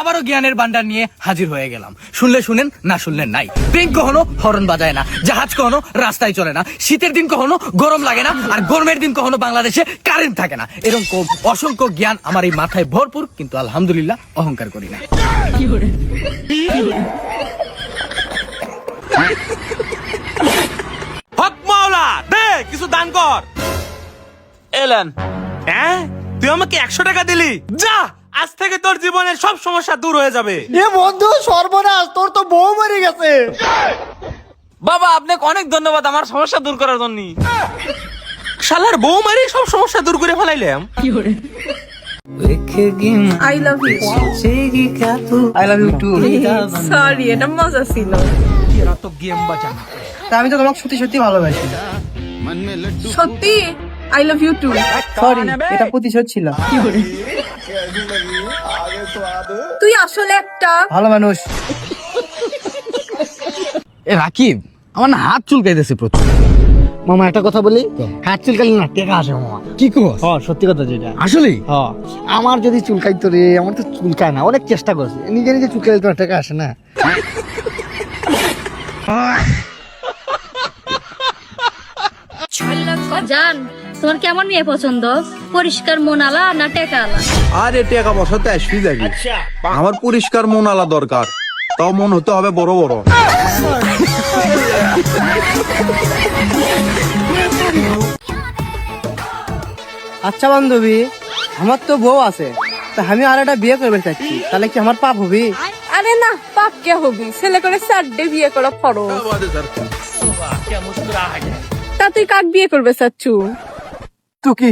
আবারও জ্ঞানের ভান্ডার নিয়ে হাজির হয়ে গেলাম। শুনলে শুনেন, না শুনলেন নাই। ট্রেন কখনো হর্ন বাজায় না, জাহাজ কখনো রাস্তায় চলে না, শীতের দিন কখনো গরম লাগে না, আর গরমের দিন কখনো বাংলাদেশে কারেন্ট থাকে না। এরকম অসংখ্য জ্ঞান আমার এই মাথায় ভরপুর, কিন্তু আলহামদুলিল্লাহ অহংকার করি না। হক মাওলা দে কিছু দান কর। এলেন। হ্যাঁ, তুই আমাকে 100 টাকা দিলি, যা আজ থেকে তোর জীবনের সব সমস্যা দূর হয়ে যাবে। এ বন্ধু সর্বনাশ, তোর তো বউ মরে গেছে। বাবা আপনাকে অনেক ধন্যবাদ আমার সমস্যা দূর করার জন্য। শালার বউ মারি সব সমস্যা দূর করে ফেলাইলাম। I love you. I love you too. Sorry, এটা মজা ছিল। তা আমি তো তোমাকে সত্যি সত্যি ভালোবাসি। সত্যি I love you too. Sorry, এটা প্রতিশোধ ছিল। তুই আসলে একটা ভালো মানুষ। এ রাকিব, আমার না হাত চুলকাইতেছে প্রচুর। মামা একটা কথা বলি, হাত চুলকালি না টেকা আসে মামা। কি কর? সত্যি কথা যেটা। আসলেই? আমার যদি চুলকাইতো রে, আমার তো চুলকায় না, অনেক চেষ্টা করছি, নিজে নিজে চুলকাইলে তো টেকা আসে না। জান, তোমার কেমন মেয়ে পছন্দ? পরিষ্কার মনালা না টেকালা? আরে টাকা পয়সা তো আসবি যাবি, আমার পরিষ্কার মন আলা দরকার, তাও মন হতে হবে বড় বড়। আচ্ছা বান্ধবী, আমার তো বউ আছে, তা আমি আর একটা বিয়ে করবে চাচ্ছি, তাহলে কি আমার পাপ হবে? আরে না, পাপ কে হবি? ছেলে করে 4 বিয়ে করা ফরজ। তা তুই কাক বিয়ে করবে চাচ্ছু? তুই কি